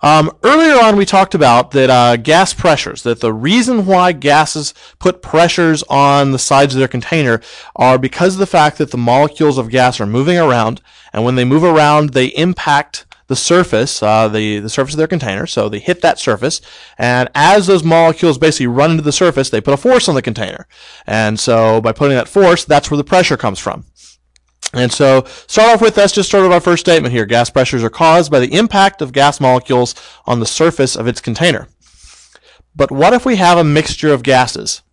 Earlier on, we talked about that gas pressures, that the reason why gases put pressures on the sides of their container are because of the fact that the molecules of gas are moving around, and when they move around, they impact the surface, the surface of their container, so they hit that surface, and as those molecules basically run into the surface, they put a force on the container. And so by putting that force, that's where the pressure comes from. And so start off with, that's just sort of our first statement here. Gas pressures are caused by the impact of gas molecules on the surface of its container. But what if we have a mixture of gases?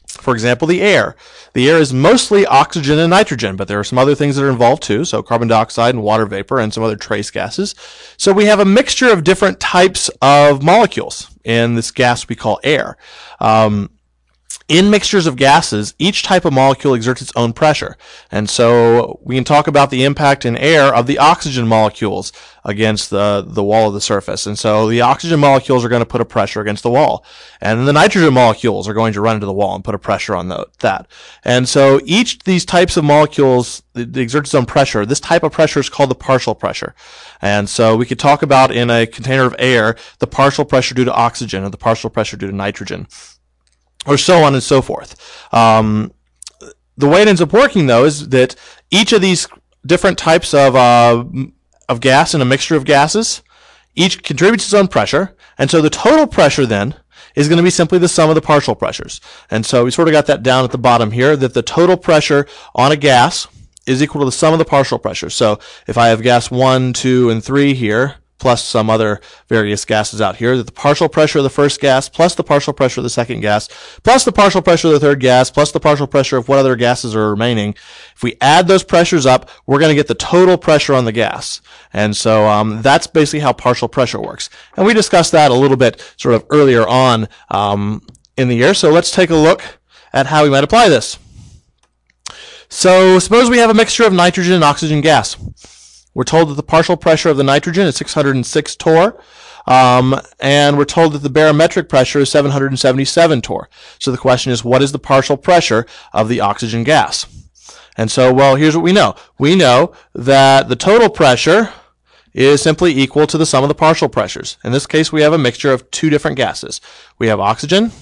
For example, the air. The air is mostly oxygen and nitrogen, but there are some other things that are involved too, so carbon dioxide and water vapor and some other trace gases. So we have a mixture of different types of molecules in this gas we call air. In mixtures of gases, each type of molecule exerts its own pressure. And so we can talk about the impact in air of the oxygen molecules against the wall of the surface. And so the oxygen molecules are going to put a pressure against the wall. And then the nitrogen molecules are going to run into the wall and put a pressure on that. And so each of these types of molecules that exerts its own pressure, this type of pressure is called the partial pressure. And so we could talk about in a container of air, the partial pressure due to oxygen or the partial pressure due to nitrogen, or so on and so forth. The way it ends up working, though, is that each of these different types of gas in a mixture of gases, each contributes its own pressure, and so the total pressure then is going to be simply the sum of the partial pressures. And so we sort of got that down at the bottom here, that the total pressure on a gas is equal to the sum of the partial pressures. So if I have gas 1, 2, and 3 here, plus some other various gases out here, that the partial pressure of the first gas plus the partial pressure of the second gas plus the partial pressure of the third gas plus the partial pressure of what other gases are remaining, if we add those pressures up, we're going to get the total pressure on the gas. And so that's basically how partial pressure works. And we discussed that a little bit sort of earlier on in the year. So let's take a look at how we might apply this. So suppose we have a mixture of nitrogen and oxygen gas. We're told that the partial pressure of the nitrogen is 606 torr, and we're told that the barometric pressure is 777 torr. So the question is, what is the partial pressure of the oxygen gas? And so, well, here's what we know. We know that the total pressure is simply equal to the sum of the partial pressures. In this case, we have a mixture of two different gases. We have oxygen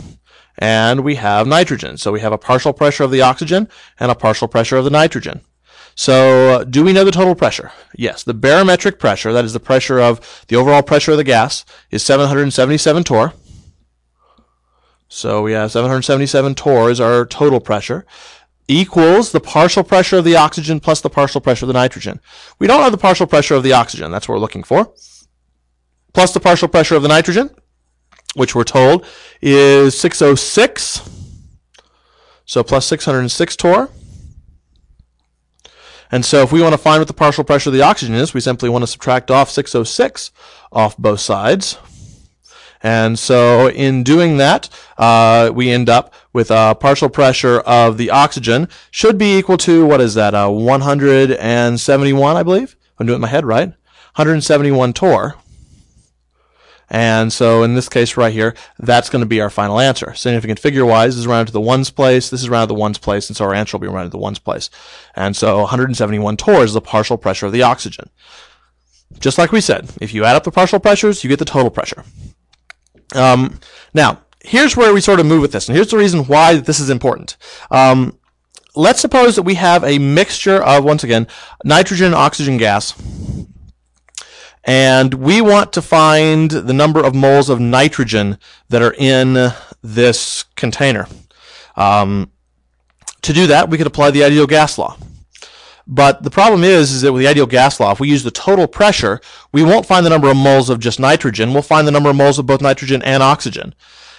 and we have nitrogen. So we have a partial pressure of the oxygen and a partial pressure of the nitrogen. So do we know the total pressure? Yes. The barometric pressure, that is the pressure of the overall pressure of the gas, is 777 torr. So we have 777 torr is our total pressure, equals the partial pressure of the oxygen plus the partial pressure of the nitrogen. We don't have the partial pressure of the oxygen. That's what we're looking for. Plus the partial pressure of the nitrogen, which we're told is 606. So plus 606 torr. And so if we want to find what the partial pressure of the oxygen is, we simply want to subtract off 606 off both sides. And so in doing that, we end up with a partial pressure of the oxygen should be equal to, what is that, 171, I believe? I'm doing it in my head, right? 171 torr. And so in this case right here, that's going to be our final answer. Significant figure-wise, this is rounded to the ones place, this is rounded to the ones place, and so our answer will be rounded to the ones place. And so 171 torr is the partial pressure of the oxygen. Just like we said, if you add up the partial pressures, you get the total pressure. Now, here's where we sort of move with this, and here's the reason why this is important. Let's suppose that we have a mixture of, once again, nitrogen and oxygen gas, and we want to find the number of moles of nitrogen that are in this container. To do that, we could apply the ideal gas law. But the problem is that with the ideal gas law, if we use the total pressure, we won't find the number of moles of just nitrogen. We'll find the number of moles of both nitrogen and oxygen.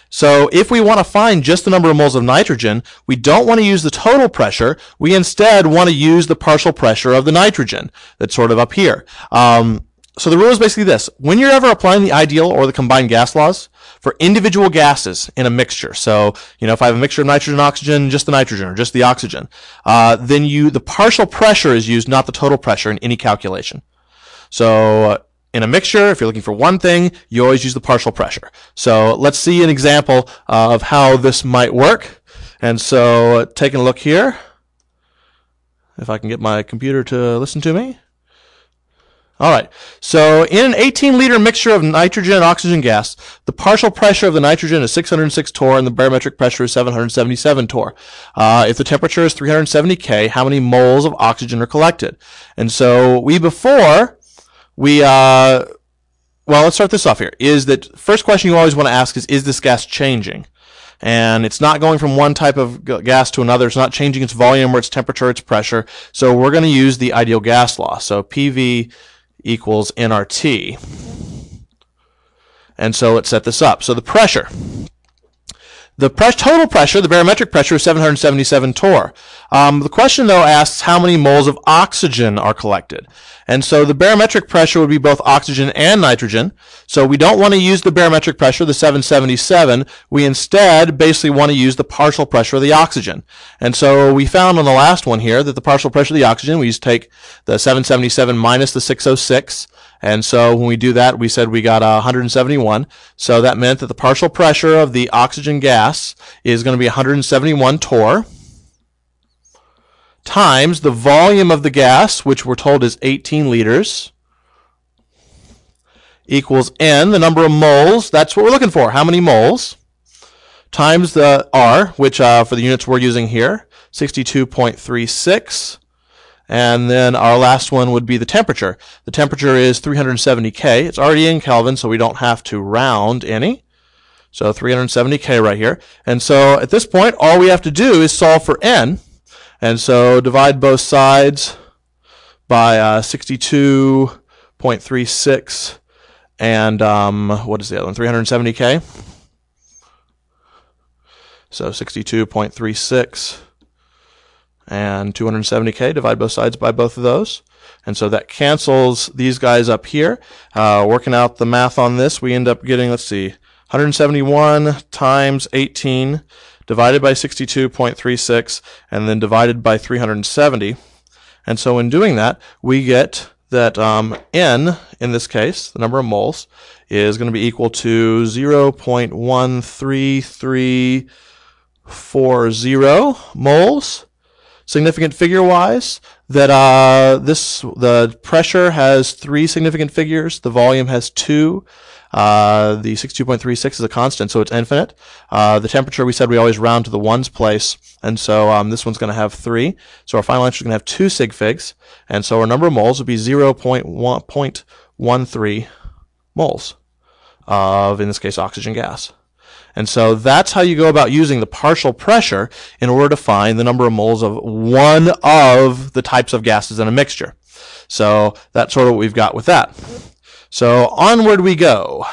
So if we want to find just the number of moles of nitrogen, we don't want to use the total pressure. We instead want to use the partial pressure of the nitrogen that's sort of up here. So the rule is basically this. When you're ever applying the ideal or the combined gas laws for individual gases in a mixture, so, if I have a mixture of nitrogen and oxygen, just the nitrogen or just the oxygen, then the partial pressure is used, not the total pressure in any calculation. So in a mixture, if you're looking for one thing, you always use the partial pressure. So let's see an example of how this might work. And so taking a look here, if I can get my computer to listen to me. All right, so in an 18-liter mixture of nitrogen and oxygen gas, the partial pressure of the nitrogen is 606 torr and the barometric pressure is 777 torr. If the temperature is 370 K, how many moles of oxygen are collected? And so well, let's start this off here. Is that first question you always want to ask is this gas changing? And it's not going from one type of gas to another. It's not changing its volume or its temperature or its pressure. So we're going to use the ideal gas law. So PV equals nRT. And so let's set this up. So the pressure. The total pressure, the barometric pressure, is 777 torr. The question, though, asks how many moles of oxygen are collected. And so the barometric pressure would be both oxygen and nitrogen. So we don't want to use the barometric pressure, the 777. We instead basically want to use the partial pressure of the oxygen. And so we found on the last one here that the partial pressure of the oxygen, we just take the 777 minus the 606. And so when we do that, we said we got 171. So that meant that the partial pressure of the oxygen gas is going to be 171 torr times the volume of the gas, which we're told is 18 liters, equals N, the number of moles. That's what we're looking for. How many moles? Times the R, which for the units we're using here, 62.36. And then our last one would be the temperature. The temperature is 370 K. It's already in Kelvin, so we don't have to round any. So 370 K right here. And so at this point, all we have to do is solve for N. And so divide both sides by 62.36 and what is the other one? 370 K. So 62.36 and 270 K, divide both sides by both of those. And so that cancels these guys up here. Working out the math on this, we end up getting, let's see, 171 times 18 divided by 62.36 and then divided by 370. And so in doing that, we get that N, in this case, the number of moles, is going to be equal to 0.13340 moles. Significant figure-wise, that the pressure has 3 significant figures, the volume has 2, the 62.36 is a constant, so it's infinite. The temperature, we said we always round to the ones place, and so this one's going to have 3. So our final answer is going to have 2 sig figs, and so our number of moles would be 0.13 moles of, in this case, oxygen gas. And so that's how you go about using the partial pressure in order to find the number of moles of one of the types of gases in a mixture. So that's sort of what we've got with that. So onward we go.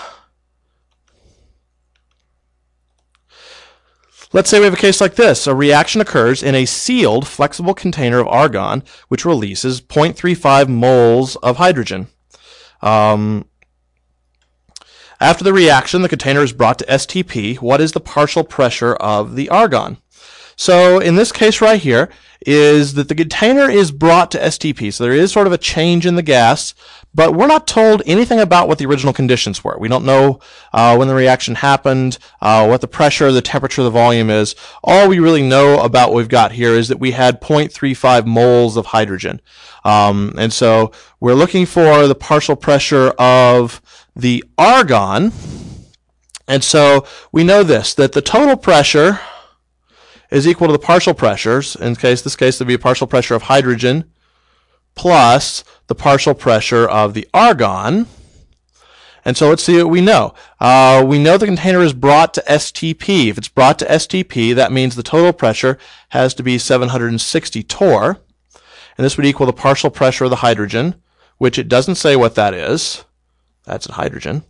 Let's say we have a case like this. A reaction occurs in a sealed, flexible container of argon, which releases 0.35 moles of hydrogen. After the reaction, the container is brought to STP. What is the partial pressure of the argon? So in this case right here is that the container is brought to STP. So there is sort of a change in the gas, but we're not told anything about what the original conditions were. We don't know when the reaction happened, what the pressure, the temperature, the volume is. All we really know about what we've got here is that we had 0.35 moles of hydrogen. And so we're looking for the partial pressure of the argon. And so we know this, that the total pressure is equal to the partial pressures. In this case, there'd be a partial pressure of hydrogen plus the partial pressure of the argon. And so let's see what we know. We know the container is brought to STP. If it's brought to STP, that means the total pressure has to be 760 torr. And this would equal the partial pressure of the hydrogen, which it doesn't say what that is. That's hydrogen,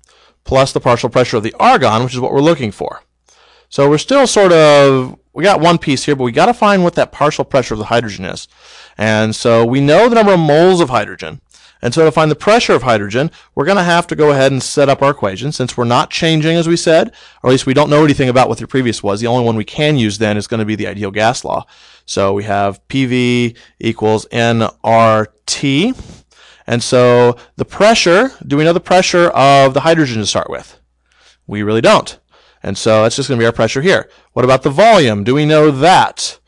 plus the partial pressure of the argon, which is what we're looking for. So we're still sort of, we got one piece here, but we got to find what that partial pressure of the hydrogen is. And so we know the number of moles of hydrogen. And so to find the pressure of hydrogen, we're going to have to go ahead and set up our equation. Since we're not changing, as we said, or at least we don't know anything about what the previous was, the only one we can use then is going to be the ideal gas law. So we have PV equals nRT. And so the pressure, do we know the pressure of the hydrogen to start with? We really don't. And so that's just going to be our pressure here. What about the volume? Do we know that?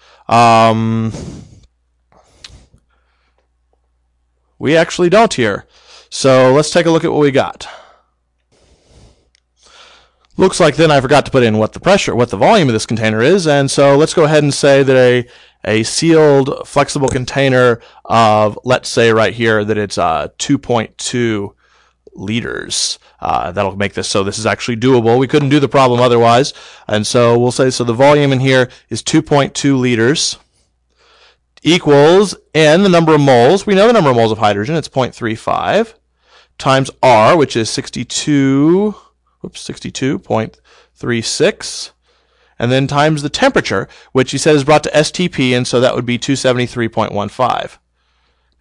We actually don't here. So let's take a look at what we got. Looks like then I forgot to put in what the volume of this container is, and so let's go ahead and say that a sealed flexible container of, let's say right here that it's 2.2 liters. That'll make this so this is actually doable. We couldn't do the problem otherwise, and so we'll say so the volume in here is 2.2 liters equals N, the number of moles. We know the number of moles of hydrogen. It's 0.35 times R, which is 62.36, and then times the temperature, which he said is brought to STP, and so that would be 273.15.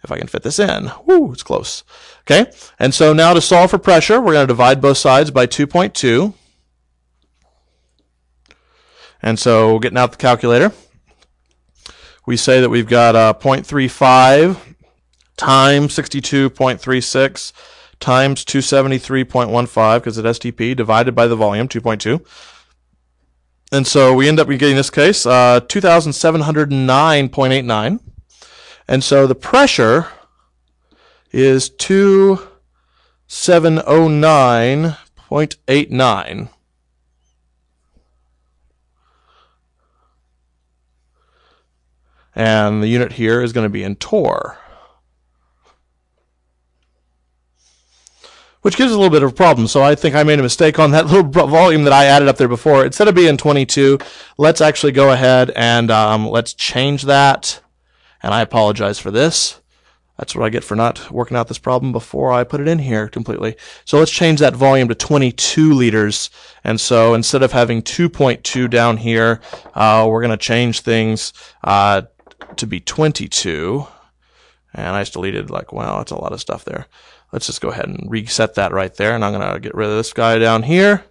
If I can fit this in. Woo, it's close. Okay, and so now to solve for pressure, we're going to divide both sides by 2.2. And so getting out the calculator, we say that we've got 0.35 times 62.36 times 273.15, because it's STP, divided by the volume, 2.2. And so we end up getting, in this case, 2,709.89. And so the pressure is 2,709.89. And the unit here is going to be in torr, which gives us a little bit of a problem. So I think I made a mistake on that little volume that I added up there before. Instead of being 22, let's actually go ahead and let's change that. And I apologize for this. That's what I get for not working out this problem before I put it in here completely. So let's change that volume to 22 liters. And so instead of having 2.2 down here, we're going to change things to be 22. And I just deleted, like, wow, that's a lot of stuff there. Let's just go ahead and reset that right there. And I'm going to get rid of this guy down here.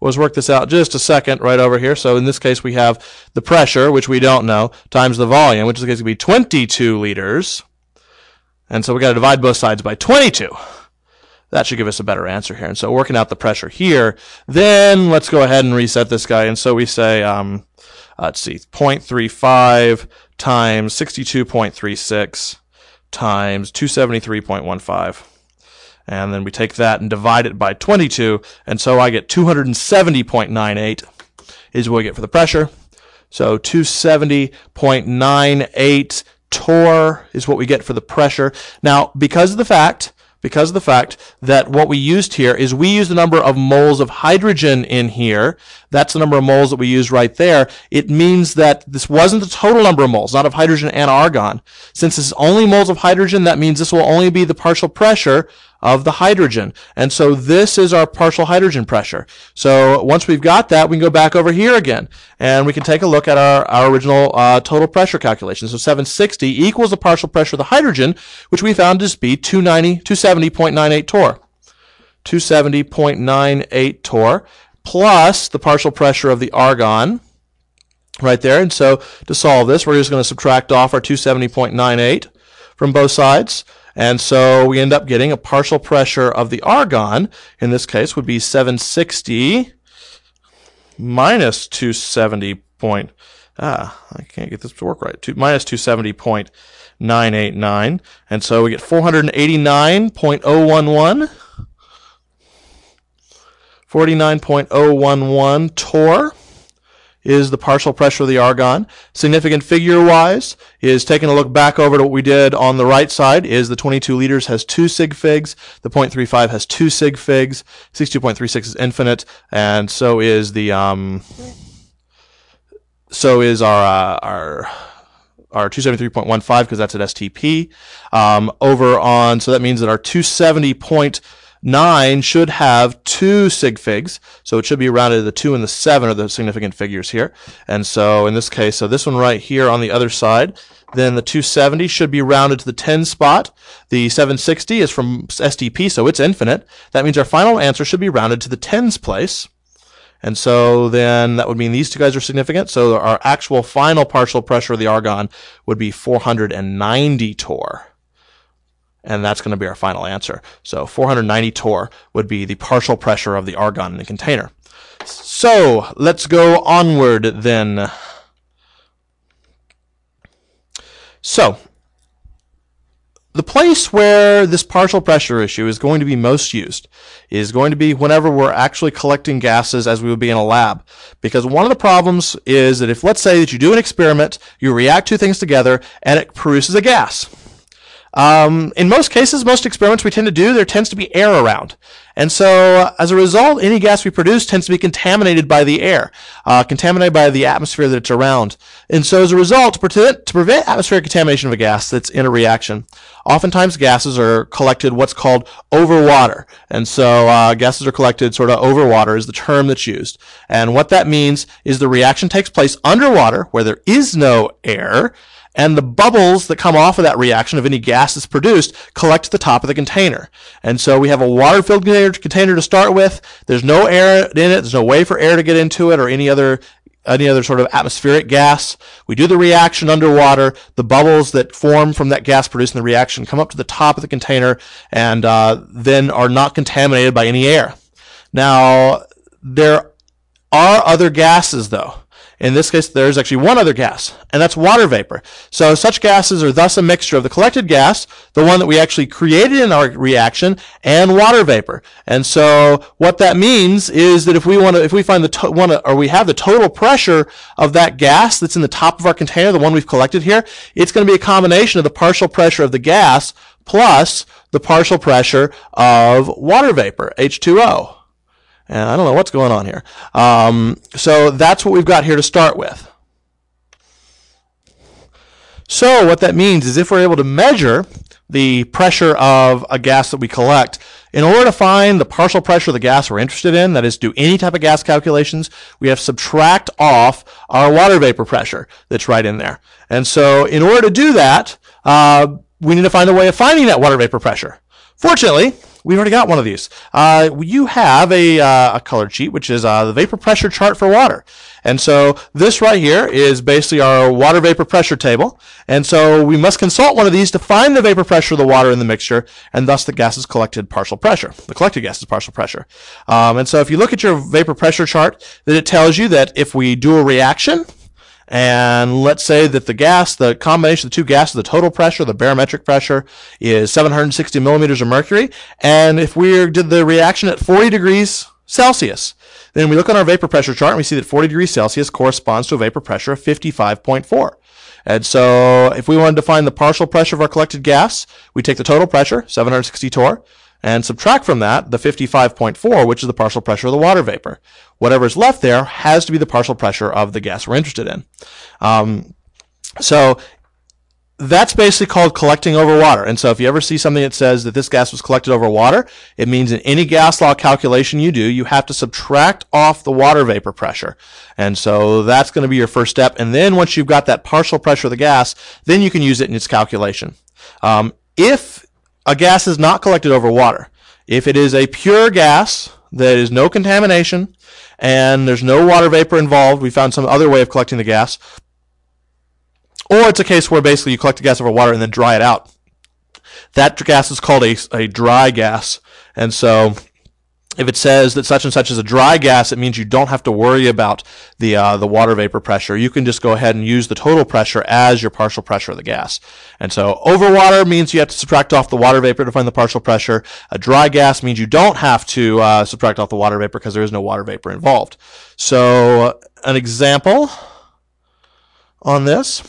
Let's work this out just a second right over here. So in this case, we have the pressure, which we don't know, times the volume, which in this case would be 22 liters. And so we got to divide both sides by 22. That should give us a better answer here. And so working out the pressure here, then let's go ahead and reset this guy. And so we say, let's see, 0.35 times 62.36 times 273.15. And then we take that and divide it by 22. And so I get 270.98 is what we get for the pressure. So 270.98 torr is what we get for the pressure. Now, because of the fact that what we used here is we used the number of moles of hydrogen in here. That's the number of moles that we used right there. It means that this wasn't the total number of moles, not of hydrogen and argon. Since this is only moles of hydrogen, that means this will only be the partial pressure of the hydrogen. And so this is our partial hydrogen pressure. So once we've got that, we can go back over here again, and we can take a look at our original total pressure calculation. So 760 equals the partial pressure of the hydrogen, which we found to be 270.98 torr. 270.98 torr plus the partial pressure of the argon right there. And so to solve this, we're just going to subtract off our 270.98 from both sides. And so we end up getting a partial pressure of the argon, in this case, would be 760 minus 270 I can't get this to work right. Minus 270.989. And so we get 489.011. 49.011 torr is the partial pressure of the argon. Significant figure-wise is taking a look back over to what we did on the right side is the 22 liters has 2 sig figs, the 0.35 has 2 sig figs, 62.36 is infinite, and so is the so is our 273.15 because that's at STP. Over on, so that means that our 270.9 should have 2 sig figs, so it should be rounded. The 2 and the 7 are the significant figures here. And so in this case, so this one right here on the other side, then the 270 should be rounded to the 10 spot. The 760 is from STP, so it's infinite. That means our final answer should be rounded to the tens place. And so then that would mean these two guys are significant. So our actual final partial pressure of the argon would be 490 torr. And that's going to be our final answer. So 490 torr would be the partial pressure of the argon in the container. So let's go onward then. So the place where this partial pressure issue is going to be most used is going to be whenever we're actually collecting gases as we would be in a lab. Because one of the problems is that if, let's say that you do an experiment, you react two things together, and it produces a gas. In most cases, most experiments we tend to do, there tends to be air around. And so, as a result, any gas we produce tends to be contaminated by the air, contaminated by the atmosphere that it's around. And so, as a result, to prevent atmospheric contamination of a gas that's in a reaction, oftentimes gases are collected what's called over water. And so, gases are collected sort of over water is the term that's used. And what that means is the reaction takes place underwater, where there is no air, and the bubbles that come off of that reaction of any gas that's produced collect at the top of the container. And so we have a water-filled container to start with. There's no air in it. There's no way for air to get into it or any other sort of atmospheric gas. We do the reaction underwater. The bubbles that form from that gas produced in the reaction come up to the top of the container and then are not contaminated by any air. Now, there are other gases, though. In this case, there's actually one other gas, and that's water vapor. So such gases are thus a mixture of the collected gas, the one that we actually created in our reaction, and water vapor. And so what that means is that if we find we have the total pressure of that gas that's in the top of our container, the one we've collected here, it's going to be a combination of the partial pressure of the gas plus the partial pressure of water vapor, H2O. And I don't know what's going on here. So that's what we've got here to start with. So what that means is if we're able to measure the pressure of a gas that we collect, in order to find the partial pressure of the gas we're interested in, that is, do any type of gas calculations, we have to subtract off our water vapor pressure that's right in there. And so in order to do that, we need to find a way of finding that water vapor pressure. Fortunately, we've already got one of these. You have a colored sheet, which is the vapor pressure chart for water. And so this right here is basically our water vapor pressure table. And so we must consult one of these to find the vapor pressure of the water in the mixture, and thus the gas's collected partial pressure. The collected gas's partial pressure. And so if you look at your vapor pressure chart, then it tells you that if we do a reaction, and let's say that the combination of the two gases, the total pressure, the barometric pressure, is 760 millimeters of mercury. And if we did the reaction at 40 degrees Celsius, then we look on our vapor pressure chart and we see that 40 degrees Celsius corresponds to a vapor pressure of 55.4. And so if we wanted to find the partial pressure of our collected gas, we take the total pressure, 760 torr, and subtract from that the 55.4, which is the partial pressure of the water vapor. Whatever's left there has to be the partial pressure of the gas we're interested in. So that's basically called collecting over water. And so if you ever see something that says that this gas was collected over water, it means in any gas law calculation you do, you have to subtract off the water vapor pressure. And so that's going to be your first step. And then once you've got that partial pressure of the gas, then you can use it in its calculation. If a gas is not collected over water, if it is a pure gas, there is no contamination, and there's no water vapor involved, we found some other way of collecting the gas, or it's a case where basically you collect the gas over water and then dry it out. That gas is called a dry gas. And so if it says that such and such is a dry gas, it means you don't have to worry about the water vapor pressure. You can just go ahead and use the total pressure as your partial pressure of the gas. And so over water means you have to subtract off the water vapor to find the partial pressure. A dry gas means you don't have to subtract off the water vapor because there is no water vapor involved. So an example on this.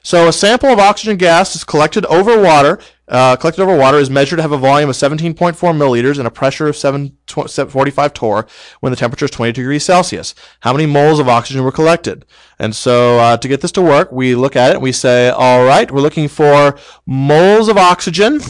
So a sample of oxygen gas is collected over water. Is measured to have a volume of 17.4 milliliters and a pressure of 745 torr when the temperature is 20 degrees Celsius. How many moles of oxygen were collected? And so to get this to work, we look at it and we say, all right, we're looking for moles of oxygen.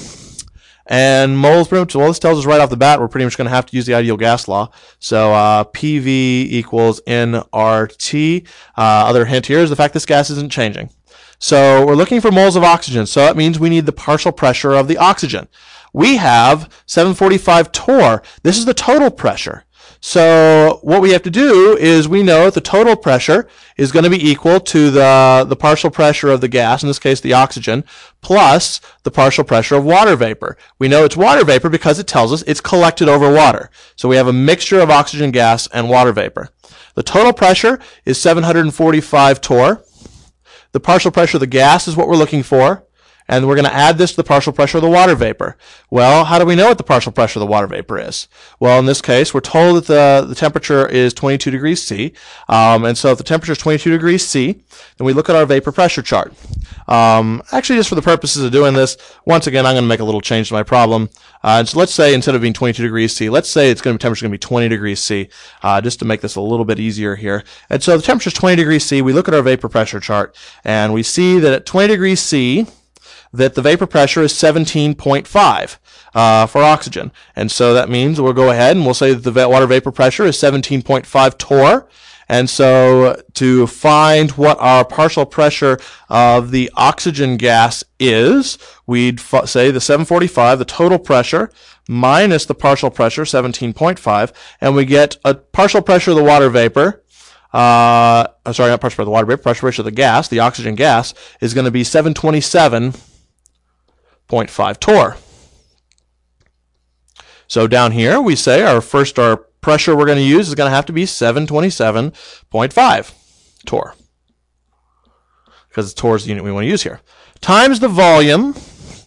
And moles, well, this tells us right off the bat we're pretty much going to have to use the ideal gas law. So PV equals nRT. Other hint here is the fact this gas isn't changing. So we're looking for moles of oxygen. So that means we need the partial pressure of the oxygen. We have 745 torr. This is the total pressure. So what we have to do is we know the total pressure is going to be equal to the partial pressure of the gas, in this case the oxygen, plus the partial pressure of water vapor. We know it's water vapor because it tells us it's collected over water. So we have a mixture of oxygen gas and water vapor. The total pressure is 745 torr. The partial pressure of the gas is what we're looking for. and we're going to add this to the partial pressure of the water vapor. Well, how do we know what the partial pressure of the water vapor is? Well, in this case, we're told that the temperature is 22 degrees C, and so if the temperature is 22 degrees C, then we look at our vapor pressure chart. Actually, just for the purposes of doing this, once again, I'm going to make a little change to my problem. And so let's say instead of being 22 degrees C, let's say temperature is going to be 20 degrees C, just to make this a little bit easier here. And so the temperature is 20 degrees C. We look at our vapor pressure chart, and we see that at 20 degrees C, that the vapor pressure is 17.5 for oxygen. And so that means we'll go ahead and we'll say that the water vapor pressure is 17.5 torr. And so to find what our partial pressure of the oxygen gas is, we'd say the 745, the total pressure, minus the partial pressure, 17.5, and we get a partial pressure of the water vapor, sorry, not partial pressure of the water vapor, partial pressure of the gas, the oxygen gas, is going to be 727.5 torr. So down here we say our pressure we're going to use is going to have to be 727.5 torr, because torr is the unit we want to use here, times the volume.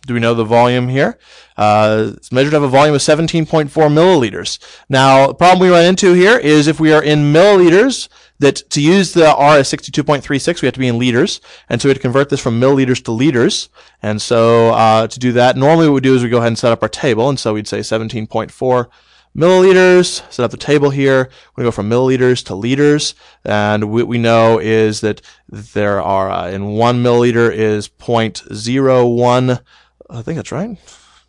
Do we know the volume here? It's measured to have a volume of 17.4 milliliters. Now, the problem we run into here is if we are in milliliters, that to use the R as 62.36, we have to be in liters, and so we have to convert this from milliliters to liters. And so to do that, normally what we do is we go ahead and set up our table, and so we'd say 17.4 milliliters, set up the table here. We go from milliliters to liters, and what we know is that there are, in 1 milliliter is 0.01, I think that's right.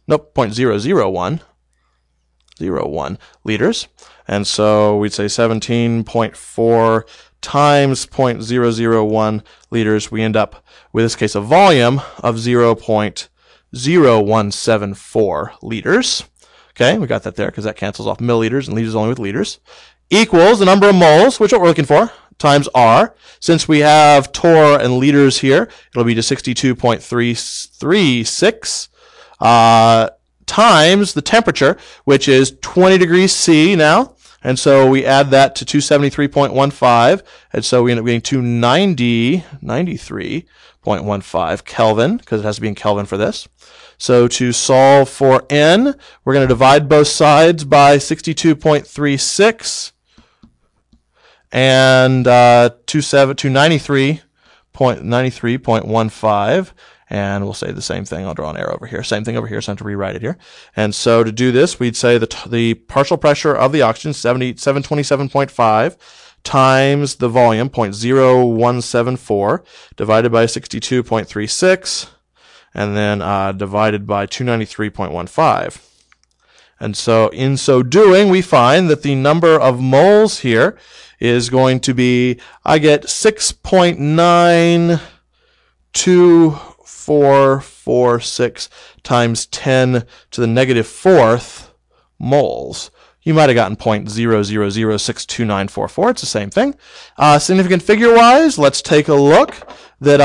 Nope, 0.001 liters. And so we'd say 17.4 times 0.001 liters. We end up with, this case, a volume of 0.0174 liters. Okay, we got that there because that cancels off milliliters and leaves us only with liters. Equals the number of moles, which is what we're looking for, times R. Since we have torr and liters here, it'll be to 62.336 times the temperature, which is 20 degrees C now. And so we add that to 273.15, and so we end up getting 293.15 Kelvin, because it has to be in Kelvin for this. So to solve for N, we're going to divide both sides by 62.36 and 293.15, and we'll say the same thing. I'll draw an arrow over here. Same thing over here, so I have to rewrite it here. And so to do this, we'd say the partial pressure of the oxygen, 727.5, times the volume, 0.0174, divided by 62.36, and then divided by 293.15. And so in so doing, we find that the number of moles here is going to be, I get 6.92446 times 10 to the negative fourth moles. You might have gotten 0.0006294. It's the same thing. Significant figure-wise, let's take a look. That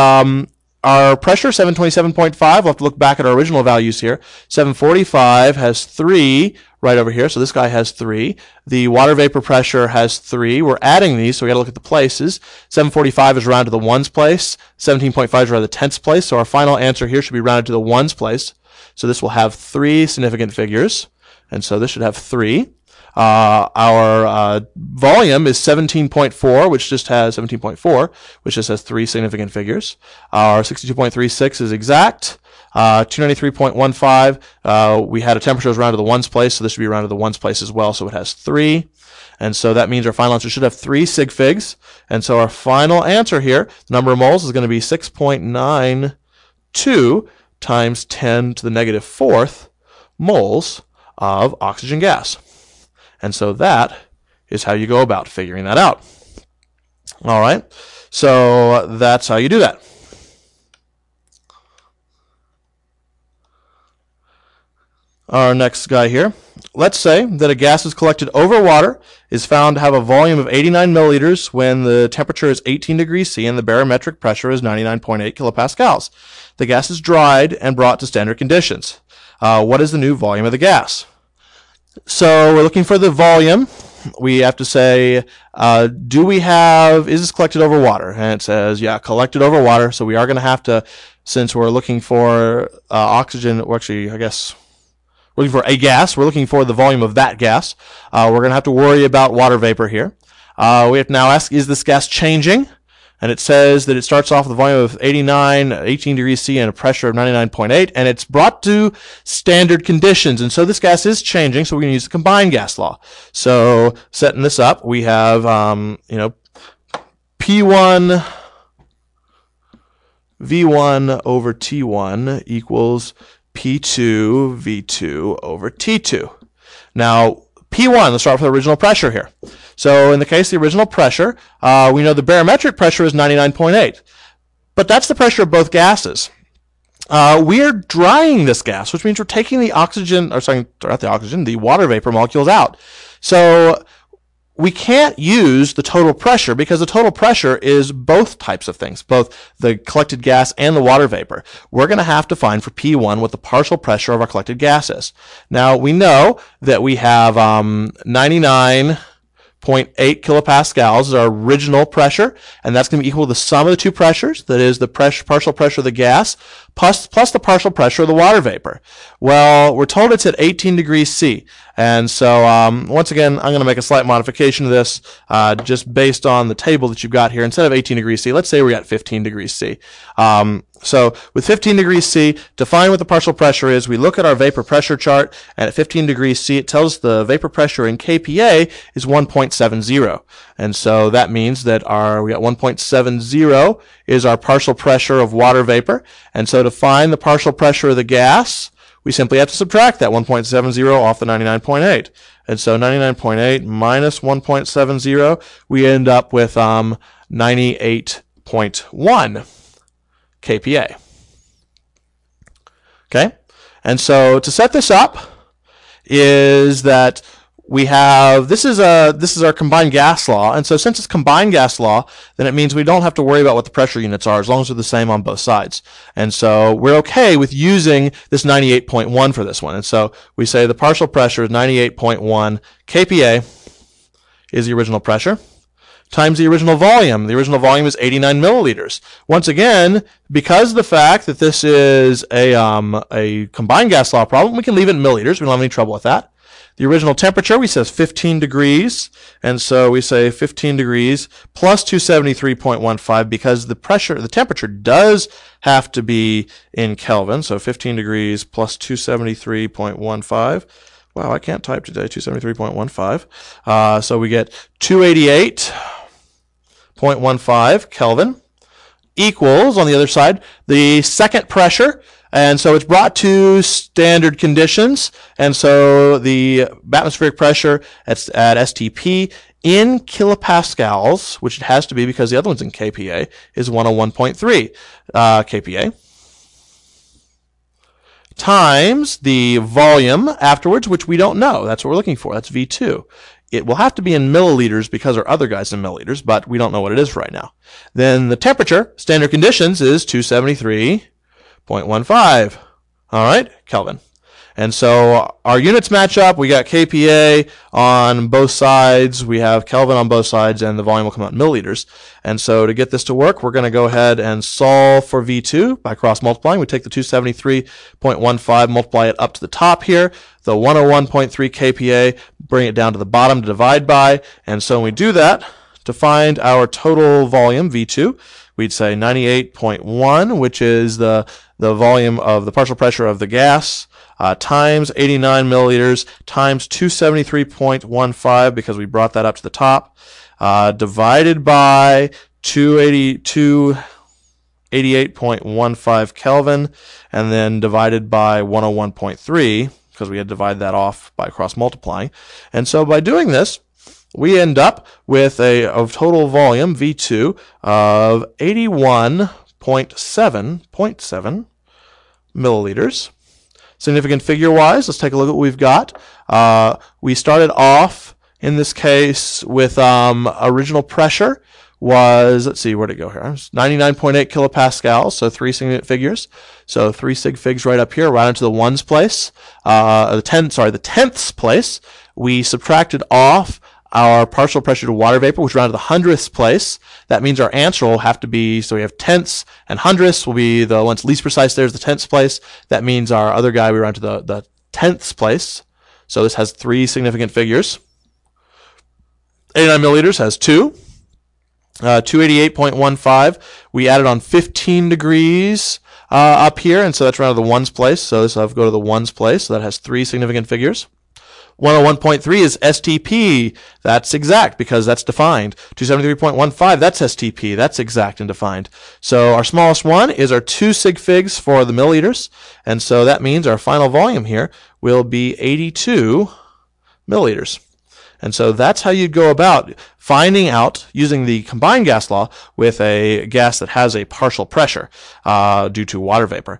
our pressure, 727.5, we'll have to look back at our original values here. 745 has 3 right over here, so this guy has 3. The water vapor pressure has 3. We're adding these, so we got to look at the places. 745 is rounded to the ones place. 17.5 is rounded to the tenths place, so our final answer here should be rounded to the ones place. So this will have 3 significant figures, and so this should have 3. Our volume is 17.4, which just has 17.4, which just has 3 significant figures. Our 62.36 is exact. 293.15, we had a temperature that was rounded to the ones place, so this should be rounded to the ones place as well, so it has 3. And so that means our final answer should have 3 sig figs. And so our final answer here, the number of moles, is going to be 6.92 times 10 to the negative fourth moles of oxygen gas. And so that is how you go about figuring that out. All right, so that's how you do that. Our next guy here. Let's say that a gas is collected over water, is found to have a volume of 89 milliliters when the temperature is 18 degrees C and the barometric pressure is 99.8 kilopascals. The gas is dried and brought to standard conditions. What is the new volume of the gas? So we're looking for the volume. We have to say, is this collected over water? And it says, yeah, collected over water. So we are going to have to since we're looking for oxygen, or actually, I guess, we're looking for a gas. We're looking for the volume of that gas. We're going to have to worry about water vapor here. We have to now ask, is this gas changing? And it says that it starts off with a volume of 18 degrees C and a pressure of 99.8, and it's brought to standard conditions. And so this gas is changing, so we're going to use the combined gas law. So setting this up, we have, P1 V1 over T1 equals P2 V2 over T2. Now, P1, let's start with the original pressure here. So in the case of the original pressure, we know the barometric pressure is 99.8. But that's the pressure of both gases. We are drying this gas, which means we're taking the oxygen, or sorry, not the oxygen, the water vapor molecules out. So we can't use the total pressure because the total pressure is both types of things, both the collected gas and the water vapor. We're going to have to find for P1 what the partial pressure of our collected gas is. Now, we know that we have 99.8 kilopascals is our original pressure, and that's going to be equal to the sum of the two pressures, that is the partial pressure of the gas plus the partial pressure of the water vapor. Well, we're told it's at 18 degrees C, and so once again, I'm going to make a slight modification of this just based on the table that you've got here. Instead of 18 degrees C, let's say we're at 15 degrees C. So with 15 degrees C, to find what the partial pressure is, we look at our vapor pressure chart, and at 15 degrees C, it tells us the vapor pressure in kPa is 1.70. And so that means that we got 1.70 is our partial pressure of water vapor. And so to find the partial pressure of the gas, we simply have to subtract that 1.70 off the 99.8. And so 99.8 minus 1.70, we end up with 98.1 kPa. Okay? And so to set this up is that we have, this is our combined gas law, and so since it's combined gas law, then it means we don't have to worry about what the pressure units are as long as they're the same on both sides. And so we're okay with using this 98.1 for this one. And so we say the partial pressure is 98.1 kPa is the original pressure, times the original volume. The original volume is 89 milliliters. Once again, because of the fact that this is a combined gas law problem, we can leave it in milliliters. We don't have any trouble with that. The original temperature, we say 15 degrees, and so we say 15 degrees plus 273.15 because the temperature does have to be in Kelvin, so 15 degrees plus 273.15. Wow, I can't type today, 273.15. So we get 288.15 Kelvin equals, on the other side, the second pressure. And so it's brought to standard conditions. And so the atmospheric pressure at STP in kilopascals, which it has to be because the other one's in kPa, is 101.3 kPa. Times the volume afterwards, which we don't know. That's what we're looking for. That's V2. It will have to be in milliliters because our other guy's in milliliters, but we don't know what it is right now. Then the temperature, standard conditions, is 273.15. All right, Kelvin. And so our units match up. We got kPa on both sides. We have Kelvin on both sides, and the volume will come out in milliliters. And so to get this to work, we're going to go ahead and solve for V2 by cross-multiplying. We take the 273.15, multiply it up to the top here, the 101.3 kPa, bring it down to the bottom to divide by. And so when we do that, to find our total volume, V2, we'd say 98.1, which is the volume of the partial pressure of the gas, times 89 milliliters times 273.15 because we brought that up to the top, divided by 288.15 Kelvin, and then divided by 101.3 because we had divided that off by cross multiplying. And so by doing this, we end up with a total volume, V2, of 81.7 milliliters. Significant figure-wise, let's take a look at what we've got. We started off, in this case, with original pressure was, let's see, where'd it go here? 99.8 kilopascals, so 3 significant figures. So 3 sig figs right up here, right into the ones place. The tenths place. We subtracted off our partial pressure to water vapor, which round to the hundredths place. That means our answer will have to be, so we have tenths and hundredths will be the one's least precise. There's the tenths place. That means our other guy, we round to the tenths place. So this has 3 significant figures. 89 milliliters has 2. 288.15. We added on 15 degrees up here, and so that's round to the ones place. So this I'll go to the ones place. So that has 3 significant figures. 101.3 is STP. That's exact because that's defined. 273.15, that's STP. That's exact and defined. So our smallest one is our 2 sig figs for the milliliters. And so that means our final volume here will be 82 milliliters. And so that's how you'd go about finding out, using the combined gas law, with a gas that has a partial pressure due to water vapor.